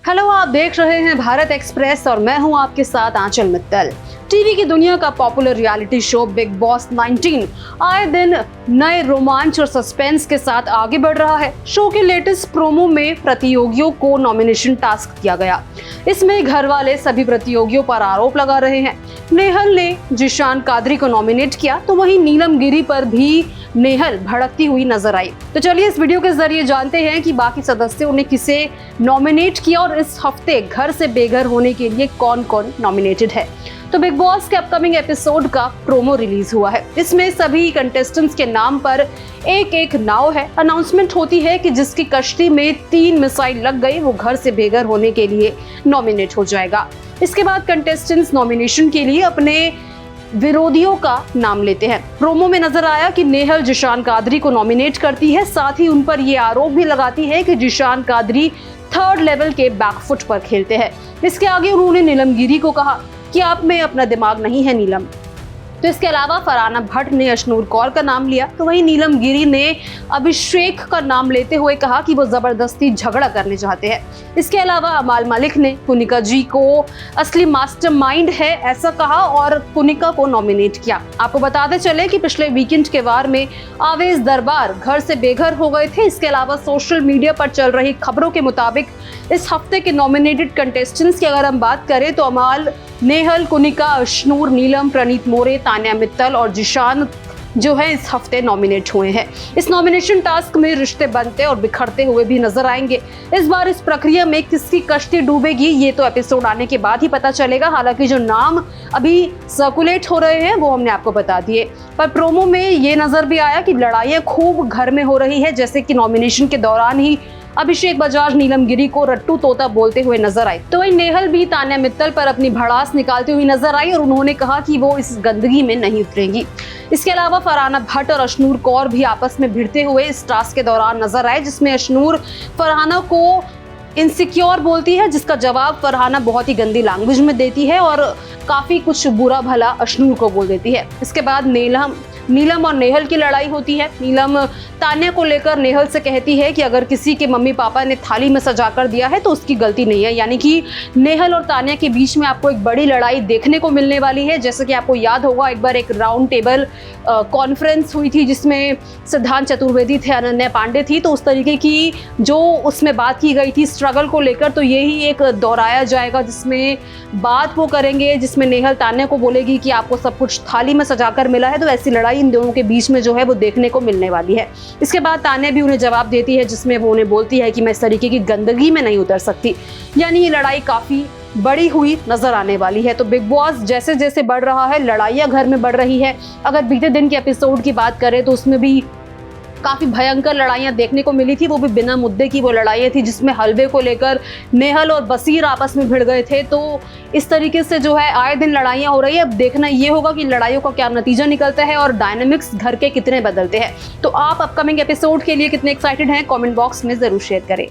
Hello, आप देख रहे हैं भारत एक्सप्रेस और मैं हूं आपके साथ आंचल मित्तल। टीवी की दुनिया का popular reality show big boss 19 आए दिन नए रोमांच और सस्पेंस के साथ आगे बढ़ रहा है। शो के लेटेस्ट प्रोमो में प्रतियोगियों को नॉमिनेशन टास्क दिया गया। इसमें घर वाले सभी प्रतियोगियों पर आरोप लगा रहे हैं। नेहल ने जिशान कादरी को नॉमिनेट किया तो वहीं नीलम गिरी पर भी नेहल भड़कती हुई नजर आई। तो चलिए इस वीडियो के जरिए जानते हैं कि बाकी सदस्यों ने किसे नॉमिनेट किया और इस हफ्ते घर से बेघर होने के लिए कौन कौन नॉमिनेटेड है। तो बिग बॉस के अपकमिंग एपिसोड का प्रोमो रिलीज हुआ है। इसमें सभी कंटेस्टेंट्स के नाम पर एक एक नाव है। अनाउंसमेंट होती है कि जिसकी कश्ती में 3 मिसाइल लग गई वो घर से बेघर होने के लिए नॉमिनेट हो जाएगा। इसके बाद कंटेस्टेंट्स नॉमिनेशन के लिए अपने विरोधियों का नाम लेते हैं। प्रोमो में नजर आया कि नेहल जिशान कादरी को नॉमिनेट करती है, साथ ही उन पर यह आरोप भी लगाती है कि जिशान कादरी 3rd लेवल के बैकफुट पर खेलते हैं। इसके आगे उन्होंने नीलम गिरी को कहा कि आप में अपना दिमाग नहीं है नीलम। तो इसके अलावा फरहाना भट्ट ने अशनूर कौर का नाम लिया, तो वहीं नीलम गिरी ने अभिषेक का नाम लेते हुए कहा कि वो जबरदस्ती झगड़ा करने चाहते हैं। इसके अलावा अमाल मलिक ने कुनिका जी को असली मास्टरमाइंड है ऐसा कहा और कुनिका को नॉमिनेट किया। आपको बताते चले कि पिछले वीकेंड के वार में आवेश दरबार घर से बेघर हो गए थे। इसके अलावा सोशल मीडिया पर चल रही खबरों के मुताबिक इस हफ्ते के नॉमिनेटेड कंटेस्टेंट्स की अगर हम बात करें तो अमाल, नेहल, कुनिका, अशनूर, नीलम, प्रणीत मोरे, तान्या मित्तल और जिशान जो है इस हफ्ते नॉमिनेट हुए हैं। इस नॉमिनेशन टास्क में रिश्ते बनते और बिखरते हुए भी नजर आएंगे। इस बार इस प्रक्रिया में किसकी कश्ती डूबेगी ये तो एपिसोड आने के बाद ही पता चलेगा। हालांकि जो नाम अभी सर्कुलेट हो रहे हैं वो हमने आपको बता दिए, पर प्रोमो में ये नजर भी आया कि लड़ाइयां खूब घर में हो रही है। जैसे कि नॉमिनेशन के दौरान ही अभिषेक बजाज नीलम गिरी को रट्टू तोता बोलते हुए नजर आए, तो वहीं नेहल भी तान्या मित्तल पर अपनी भड़ास निकालती हुई नजर आई और उन्होंने कहा कि वो इस गंदगी में नहीं उतरेंगी। इसके अलावा फरहाना भट्ट और अशनूर कौर भी आपस में भिड़ते हुए इस टास्क के दौरान नजर आए, जिसमें अशनूर फरहाना को इनसिक्योर बोलती है, जिसका जवाब फरहाना बहुत ही गंदी लैंग्वेज में देती है और काफी कुछ बुरा भला अशनूर को बोल देती है। इसके बाद नीलम और नेहल की लड़ाई होती है। नीलम तान्या को लेकर नेहल से कहती है कि अगर किसी के मम्मी पापा ने थाली में सजाकर दिया है तो उसकी गलती नहीं है। यानी कि नेहल और तान्या के बीच में आपको एक बड़ी लड़ाई देखने को मिलने वाली है। जैसे कि आपको याद होगा एक बार एक राउंड टेबल कॉन्फ्रेंस हुई थी जिसमें सिद्धांत चतुर्वेदी थे, अनन्या पांडे थी, तो उस तरीके की जो उसमें बात की गई थी स्ट्रगल को लेकर, तो यही एक दोहराया जाएगा जिसमें बात वो करेंगे, जिसमें नेहल तान्या को बोलेगी कि आपको सब कुछ थाली में सजाकर मिला है। तो ऐसी लड़ाई इन दोनों के बीच में जो है वो देखने को मिलने वाली है। इसके बाद तान्या भी उन्हें जवाब देती है जिसमें वो उन्हें बोलती है कि मैं इस तरीके की गंदगी में नहीं उतर सकती। यानी ये लड़ाई काफी बड़ी हुई नजर आने वाली है। तो बिग बॉस जैसे जैसे बढ़ रहा है लड़ाइयां घर में बढ़ रही है। अगर बीते दिन के एपिसोड की बात करें तो उसमें भी काफी भयंकर लड़ाइयां देखने को मिली थी, वो भी बिना मुद्दे की वो लड़ाइयां थी जिसमें हलवे को लेकर नेहल और बसीर आपस में भिड़ गए थे। तो इस तरीके से जो है आए दिन लड़ाइयां हो रही है। अब देखना ये होगा कि लड़ाइयों का क्या नतीजा निकलता है और डायनामिक्स घर के कितने बदलते हैं। तो आप अपकमिंग एपिसोड के लिए कितने एक्साइटेड हैं कमेंट बॉक्स में जरूर शेयर करें।